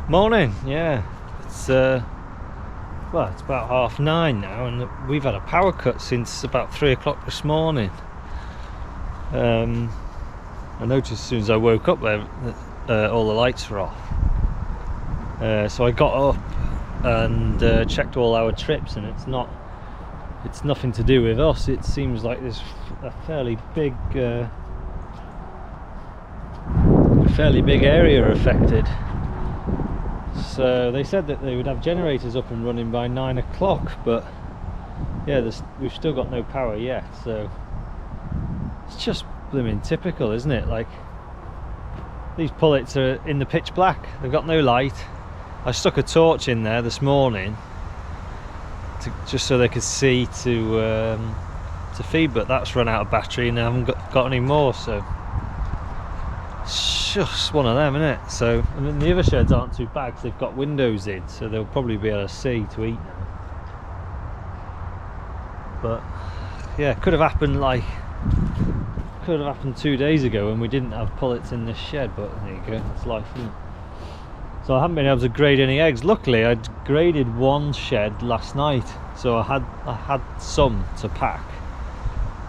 Morning, yeah. It's well, it's about 9:30 now, and we've had a power cut since about 3 o'clock this morning. I noticed as soon as I woke up there that all the lights were off. So I got up and checked all our trips, and it's nothing to do with us. It seems like there's a fairly big area affected. So they said that they would have generators up and running by 9 o'clock, but yeah, we've still got no power yet. So it's just blooming typical, isn't it? Like, these pullets are in the pitch black, they've got no light. I stuck a torch in there this morning just so they could see to feed, but that's run out of battery and I haven't got any more. So it's just one of them, isn't it? So, I mean, the other sheds aren't too bad because they've got windows in, so they'll probably be able to see to eat now. But yeah, could have happened 2 days ago when we didn't have pullets in this shed, but there you go, it's life, isn't it? So I haven't been able to grade any eggs. Luckily I'd graded one shed last night, so I had some to pack,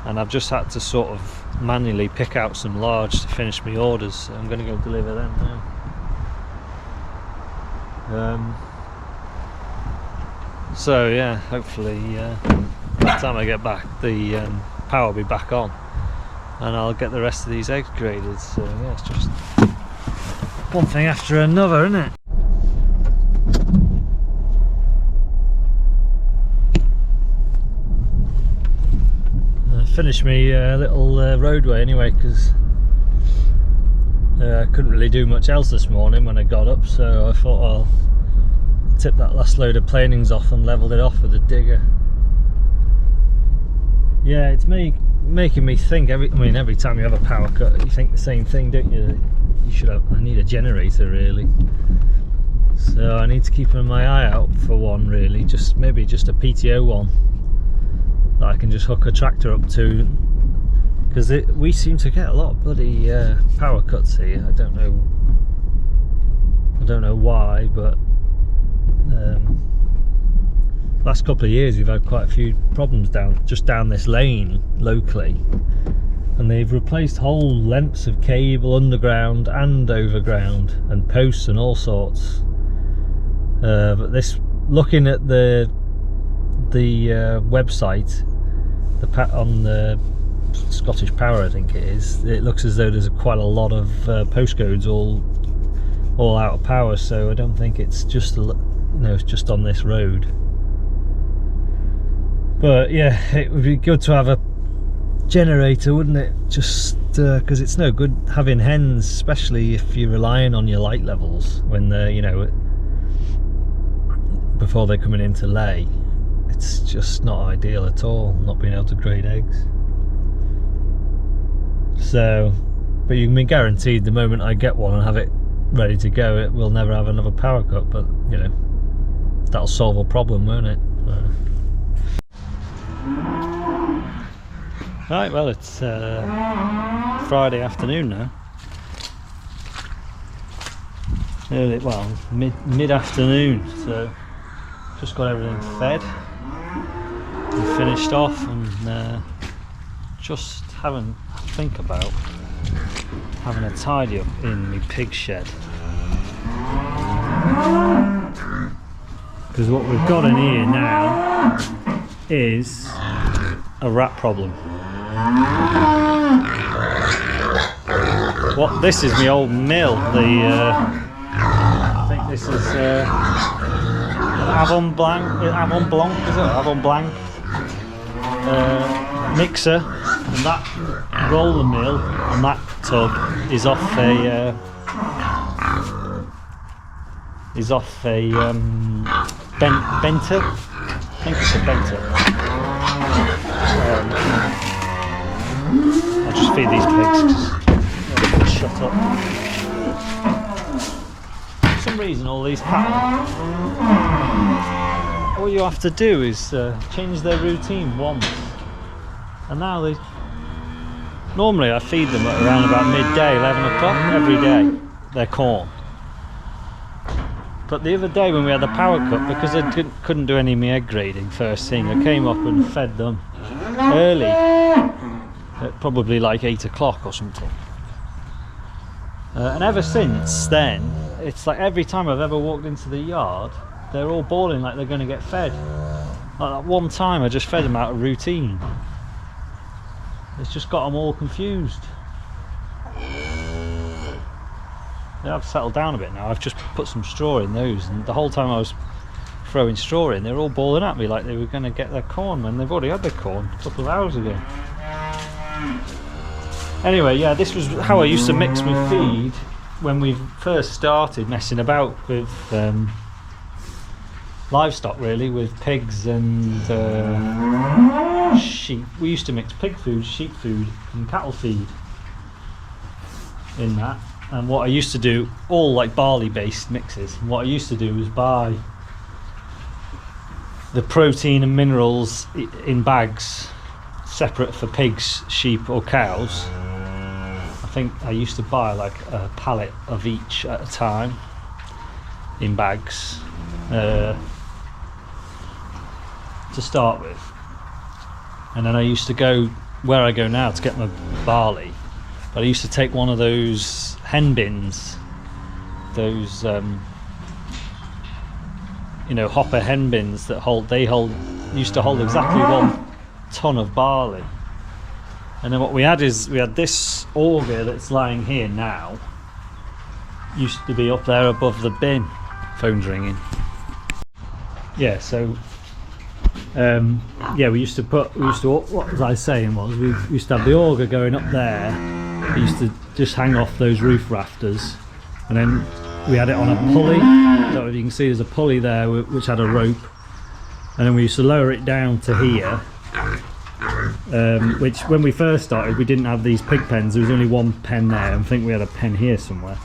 and I've just had to sort of manually pick out some large to finish my orders. So I'm going to go deliver them now. So yeah, hopefully by the time I get back the power will be back on and I'll get the rest of these eggs graded. So yeah, it's just one thing after another, isn't it? Finished me little roadway anyway, because I couldn't really do much else this morning when I got up, so I thought I'll tip that last load of planings off and leveled it off with a digger. Yeah, it's making me think. Every time you have a power cut, you think the same thing, don't you? I need a generator really, so I need to keep my eye out for one really. Maybe just a PTO one that I can just hook a tractor up to, because we seem to get a lot of bloody power cuts here. I don't know why, but last couple of years we've had quite a few problems down this lane locally, and they've replaced whole lengths of cable underground and overground and posts and all sorts. But looking at the website, on the Scottish Power, I think it is, it looks as though there's quite a lot of postcodes all out of power. So I don't think it's just it's just on this road. But yeah, it would be good to have a generator, wouldn't it? Just because it's no good having hens, especially if you're relying on your light levels when they're, before they're coming in to lay. It's just not ideal at all, not being able to grade eggs. So, but you can be guaranteed the moment I get one and have it ready to go, it will never have another power cut. But that'll solve a problem, won't it? Right, well, it's Friday afternoon now. Mid-afternoon, so just got everything fed and finished off, and just having a think about having a tidy up in my pig shed, because what we've got in here now is a rat problem. This is my old mill. I think this is Avon Blanc, is it? Avon Blanc mixer, and that roller mill on that tub is off a Benter. I think it's a Benter. I'll just feed these pigs. Shut up. For some reason, all these patterns, all you have to do is change their routine once, and now normally I feed them at around about midday, 11 o'clock every day, their corn. But the other day when we had the power cut, because I couldn't do any of my egg grading first thing, I came up and fed them early, at probably like 8 o'clock or something. And ever since then, it's like every time I've ever walked into the yard, they're all bawling like they're going to get fed. Like that one time I just fed them out of routine. It's just got them all confused. They have settled down a bit now. I've just put some straw in those, and the whole time I was throwing straw in, they were all bawling at me like they were going to get their corn when they've already had their corn a couple of hours ago. Anyway, yeah, this was how I used to mix my feed when we first started messing about with livestock, really, with pigs and sheep. We used to mix pig food, sheep food and cattle feed in that. And what I used to do, all like barley based mixes, what I used to do was buy the protein and minerals in bags separate for pigs, sheep or cows. I think I used to buy like a pallet of each at a time in bags to start with. And then I used to go where I go now to get my barley, but I used to take one of those hen bins, those you know, hopper hen bins that used to hold exactly 1 ton of barley. And then what we had is we had this auger that's lying here now, used to be up there above the bin. Phone's ringing. Yeah, so yeah, we used to what was I saying was we used to have the auger going up there. We used to just hang off those roof rafters, and then we had it on a pulley. I don't know if you can see there's a pulley there which had a rope, and then we used to lower it down to here, which when we first started we didn't have these pig pens. There was only one pen there, and I think we had a pen here somewhere.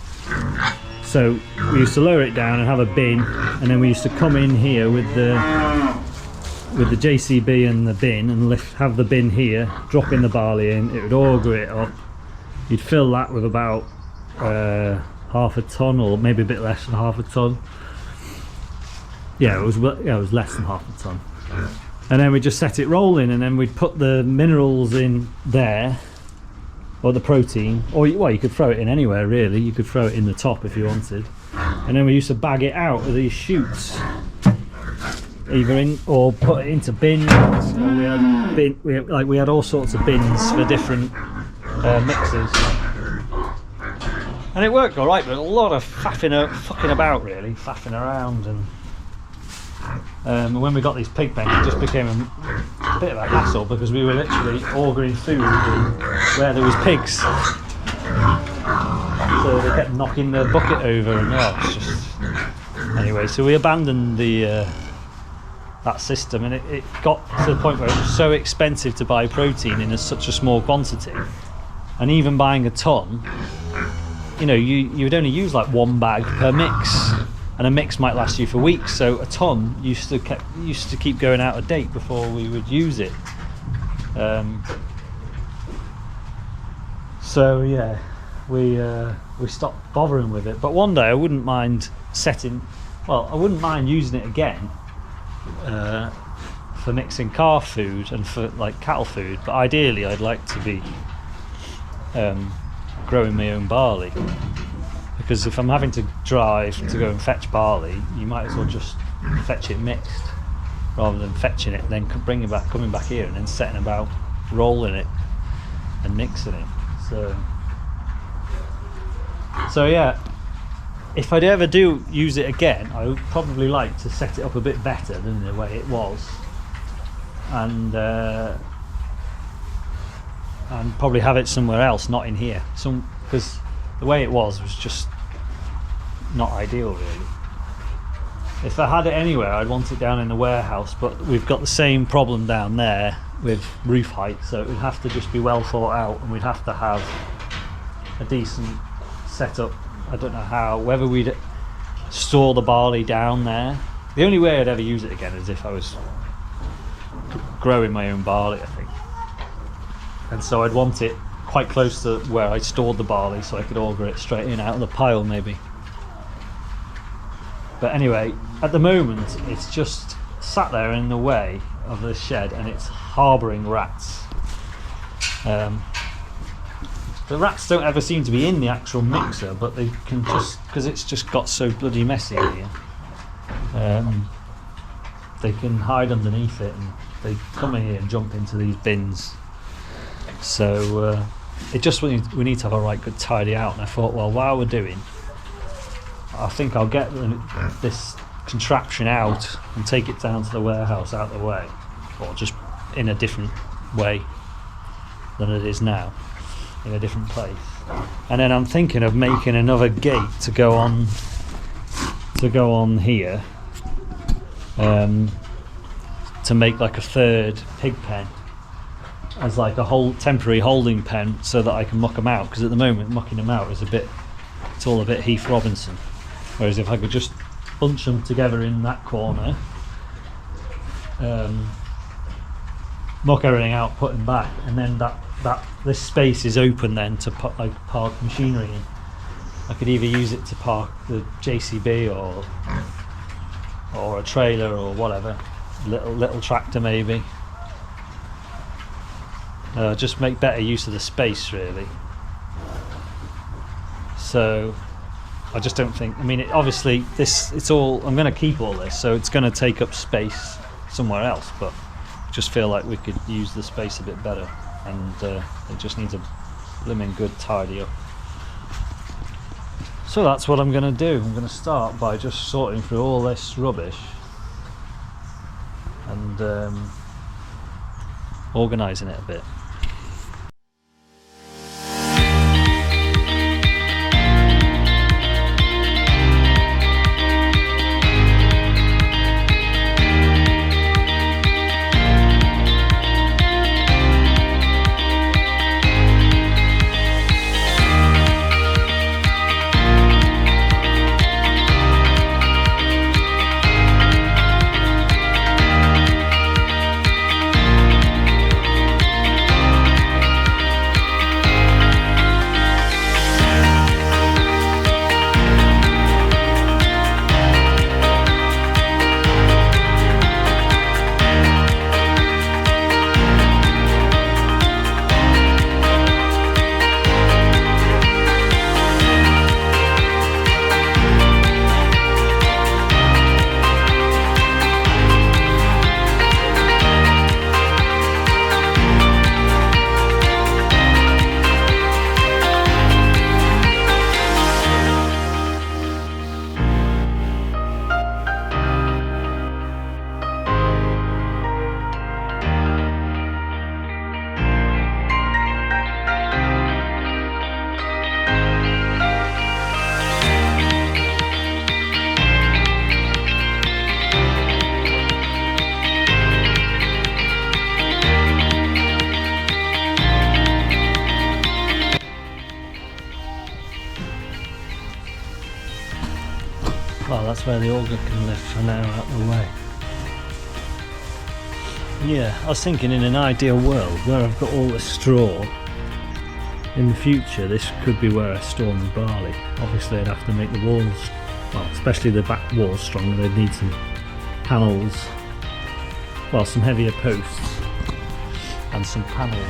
So we used to lower it down and have a bin, and then we used to come in here with the JCB and the bin and have the bin here, drop in the barley in, it would auger it up. You'd fill that with about half a ton, or maybe a bit less than half a ton. Yeah, it was less than half a ton. And then we'd just set it rolling, and then we'd put the minerals in there, or the protein, or well, you could throw it in anywhere really. You could throw it in the top if you wanted. And then we used to bag it out of these chutes, either in or put it into bins. We had all sorts of bins for different mixes, and it worked all right, but a lot of fucking about really, faffing around. And when we got these pig pens, it just became a bit of a hassle, because we were literally augering food where there was pigs, so they kept knocking the bucket over, and it's just anyway. So we abandoned that system, and it got to the point where it was so expensive to buy protein in such a small quantity, and even buying a ton, you know, you would only use like 1 bag per mix, and a mix might last you for weeks. So a ton used to keep going out of date before we would use it. So yeah, we stopped bothering with it. But one day I wouldn't mind using it again for mixing calf food and for like cattle food, but ideally I'd like to be growing my own barley, because if I'm having to drive to go and fetch barley, you might as well just fetch it mixed rather than fetching it, then coming back here and then setting about rolling it and mixing it. So yeah, if I'd ever do use it again, I would probably like to set it up a bit better than the way it was, and probably have it somewhere else, not in here. Because the way it was just not ideal really. If I had it anywhere, I'd want it down in the warehouse, but we've got the same problem down there with roof height, so it would have to just be well thought out, and we'd have to have a decent setup. I don't know how, whether we'd store the barley down there. The only way I'd ever use it again is if I was growing my own barley, I think. And so I'd want it quite close to where I stored the barley, so I could auger it straight in out of the pile maybe. But anyway, at the moment it's just sat there in the way of the shed and it's harbouring rats. The rats don't ever seem to be in the actual mixer, but they can just, because it's just got so bloody messy in here, they can hide underneath it and they come in here and jump into these bins. So it just we need to have a right good tidy out. And I thought, well, while we're doing, I think I'll get this contraption out and take it down to the warehouse out of the way, or just in a different way than it is now, in a different place. And then I'm thinking of making another gate to go on here, to make like a third pig pen, as like a whole temporary holding pen, so that I can muck them out, because at the moment mucking them out is it's all a bit Heath Robinson. Whereas if I could just bunch them together in that corner, muck everything out, put them back, and then this space is open then to put like park machinery in. I could either use it to park the JCB or a trailer or whatever, little tractor maybe. Just make better use of the space really. So I just don't think, I mean, obviously it's all, I'm going to keep all this, so it's going to take up space somewhere else, but I just feel like we could use the space a bit better, and it just needs a blimmin' good tidy up. So that's what I'm going to do. I'm going to start by just sorting through all this rubbish and organising it a bit. Well, that's where the auger can live for now, out the way. Yeah, I was thinking in an ideal world where I've got all this straw, in the future this could be where I store my barley. Obviously I'd have to make the walls, well, especially the back walls stronger. They'd need some panels, well, some heavier posts and some panels.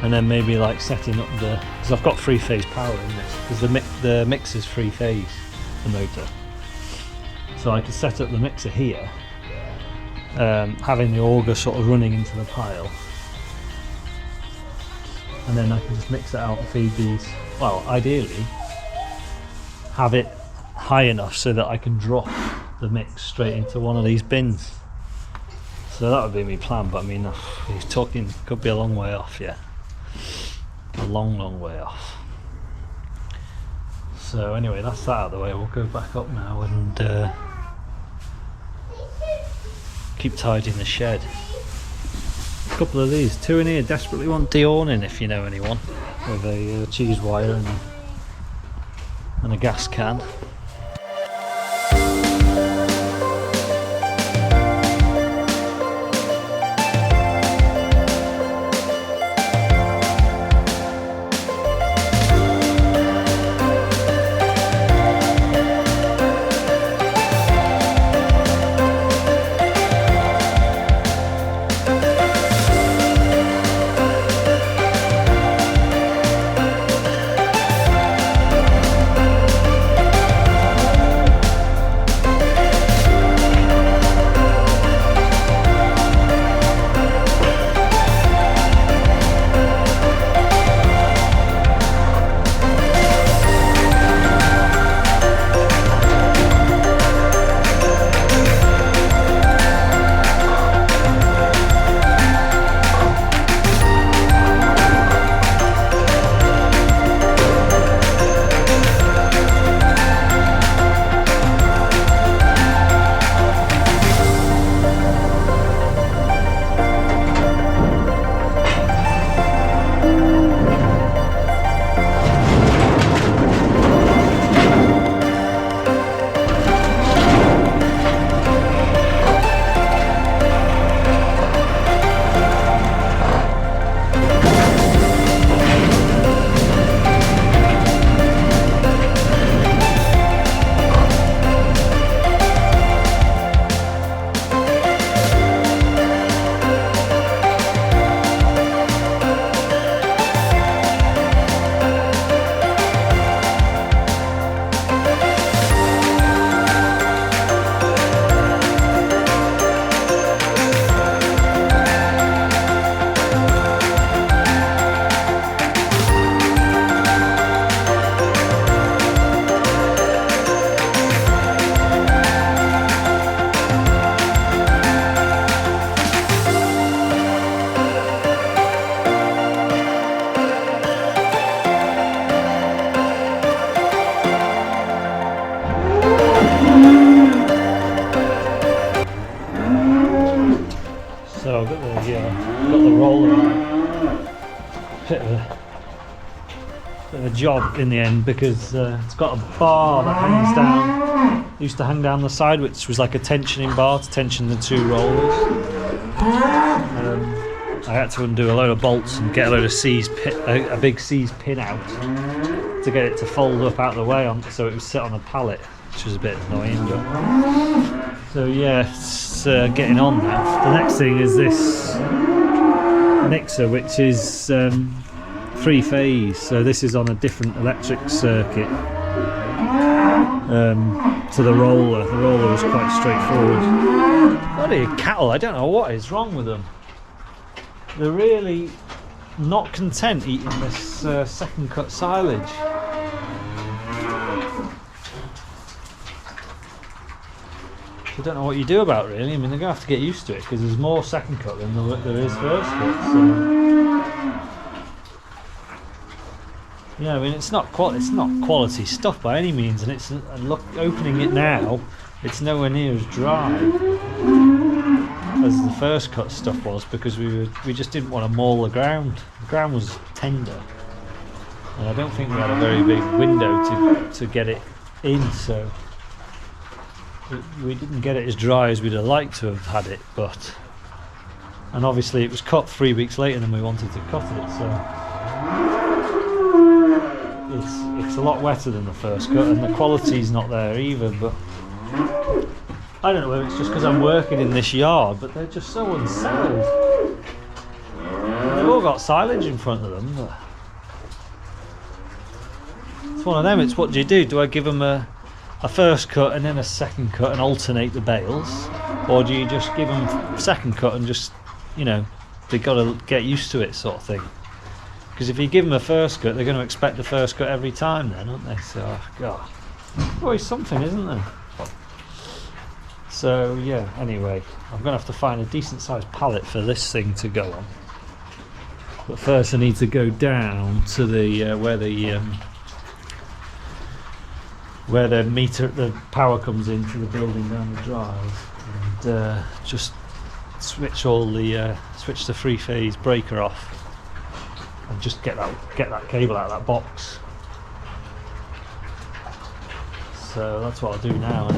And then maybe like setting up because I've got 3-phase power in this, because the mixer's 3-phase, the motor. So I could set up the mixer here, having the auger sort of running into the pile, and then I can just mix it out and feed these. Well, ideally have it high enough so that I can drop the mix straight into one of these bins. So that would be my plan, but I mean, he's talking, could be a long way off, yeah. A long way off. So anyway, that's that out of the way. We'll go back up now and keep tidying the shed. A couple of these, 2 in here, desperately want de-awning if you know anyone, with a cheese wire and a gas can. a job in the end because it's got a bar that hangs down, used to hang down the side, which was like a tensioning bar to tension the two rollers. I had to undo a load of bolts and get a load of a big C's pin out to get it to fold up out of the way so it would sit on a pallet, which was a bit annoying. But so yeah, it's getting on now. The next thing is this mixer, which is 3-phase, so this is on a different electric circuit to the roller. The roller was quite straightforward. Bloody cattle, I don't know what is wrong with them. They're really not content eating this second cut silage. I don't know what you do about it, really. I mean, they're going to have to get used to it because there's more second cut than there is first cut. So. Yeah, I mean, it's not quality stuff by any means, and look, opening it now, it's nowhere near as dry as the first cut stuff was because we just didn't want to maul the ground. The ground was tender, and I don't think we had a very big window to get it in, so we didn't get it as dry as we'd have liked to have had it. And obviously it was cut 3 weeks later than we wanted to cut it, so it's a lot wetter than the first cut, and the quality's not there either. But I don't know whether it's just because I'm working in this yard, but they're just so unsettled. They've all got silage in front of them, but it's one of them. It's what do you do? Do I give them a first cut and then a second cut and alternate the bales, or do you just give them second cut and just, you know, they've got to get used to it sort of thing? Because if you give them a first cut, they're going to expect the first cut every time then, aren't they? So, oh God, always something, isn't there? So yeah, anyway, I'm going to have to find a decent sized pallet for this thing to go on. But first I need to go down to the where the power comes into the building down the drive, and just switch the 3-phase breaker off and just get that cable out of that box. So that's what I'll do now.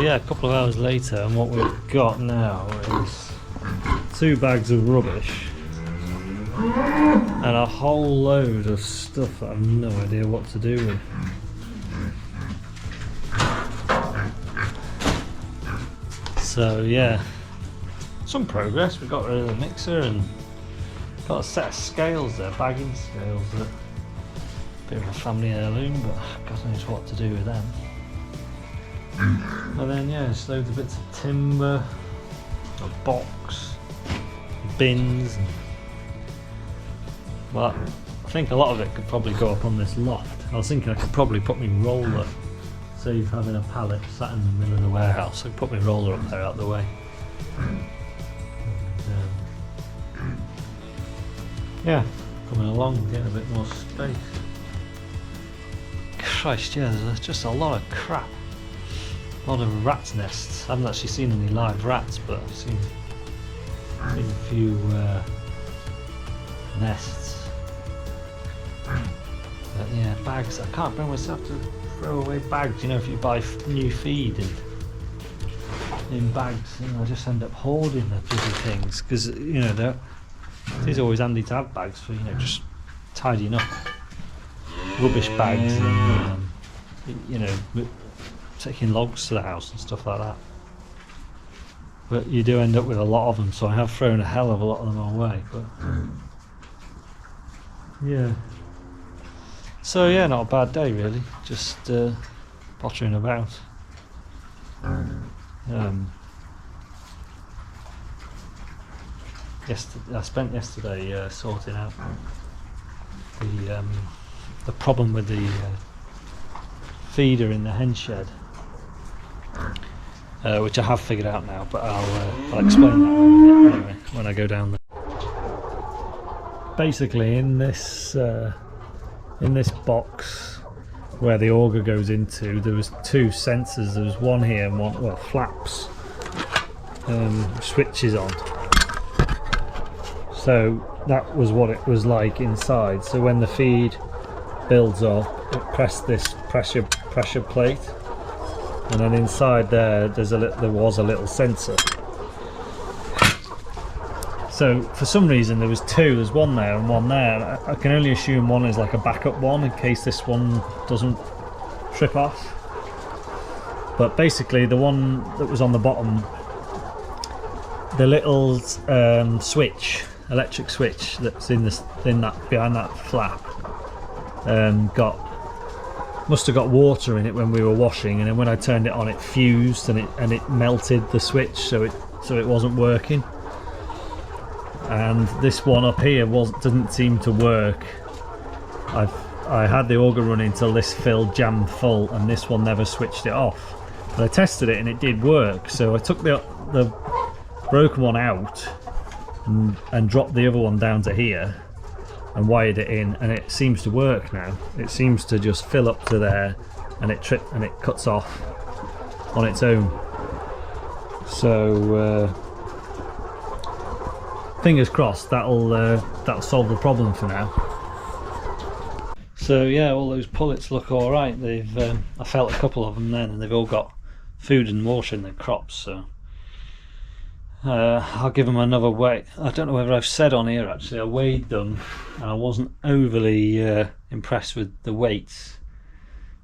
Yeah, a couple of hours later, and what we've got now is 2 bags of rubbish and a whole load of stuff that I have no idea what to do with. So yeah, some progress. We got rid of the mixer and got a set of scales there, bagging scales that bit of a family heirloom, but God knows what to do with them. And then yeah, just loads of bits of timber, a box, bins, but I think a lot of it could probably go up on this loft. I was thinking I could probably put my roller, save having a pallet sat in the middle of the warehouse. I could put my roller up there out of the way. And, yeah, coming along, getting a bit more space. Christ, yeah, there's just a lot of crap. A lot of rats' nests. I haven't actually seen any live rats, but I've seen a few nests. But yeah, bags. I can't bring myself to throw away bags. You know, if you buy new feed in bags, you know, I just end up hoarding the bloody things because you know it is always handy to have bags for, you know, just tidying up rubbish bags and you know, taking logs to the house and stuff like that. But you do end up with a lot of them, so I have thrown a hell of a lot of them away. But yeah, so yeah, not a bad day really, just pottering about. I spent yesterday sorting out the problem with the feeder in the hen shed, which I have figured out now, but I'll explain that in a minute anyway when I go down there. Basically, in this box where the auger goes into, there was two sensors. There was one here and one, well, flaps, switches on. So that was what it was like inside. So when the feed builds up, it pressed this pressure plate, and then inside there was a little sensor. So for some reason there was two. There's one there and one there. And I can only assume one is like a backup one in case this one doesn't trip off. But basically, the one that was on the bottom, the little electric switch that's behind that flap, must have got water in it when we were washing, and then when I turned it on, it fused and it melted the switch, so it wasn't working. And this one up here didn't seem to work. I had the auger running until this filled jammed full, and this one never switched it off. But I tested it and it did work, so I took the broken one out and dropped the other one down to here and wired it in, and it seems to work now. It seems to just fill up to there, and it cuts off on its own. So fingers crossed that'll solve the problem for now. So yeah, all those pullets look all right. They've I felt a couple of them then, and they've all got food and water in their crops. So I'll give them another weigh. I don't know whether I've said on here actually. I weighed them, and I wasn't overly impressed with the weights.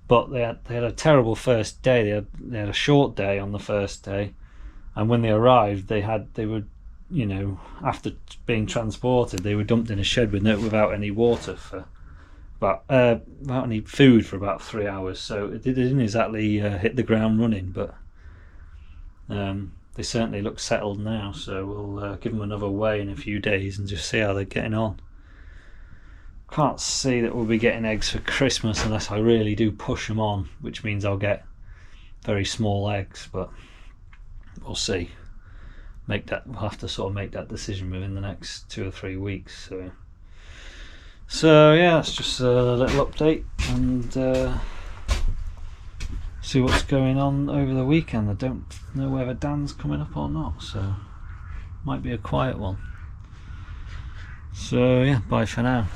But they had a terrible first day. They had a short day on the first day, and when they arrived, they were, you know, after being transported, they were dumped in a shed without any water without any food for about 3 hours. So they didn't exactly hit the ground running, but they certainly look settled now. So we'll give them another weigh in a few days and just see how they're getting on. Can't see that we'll be getting eggs for Christmas unless I really do push them on, which means I'll get very small eggs, but we'll see. We'll have to sort of make that decision within the next 2 or 3 weeks. So yeah, it's just a little update, and see what's going on over the weekend. I don't know whether Dan's coming up or not, so might be a quiet one. So yeah, bye for now.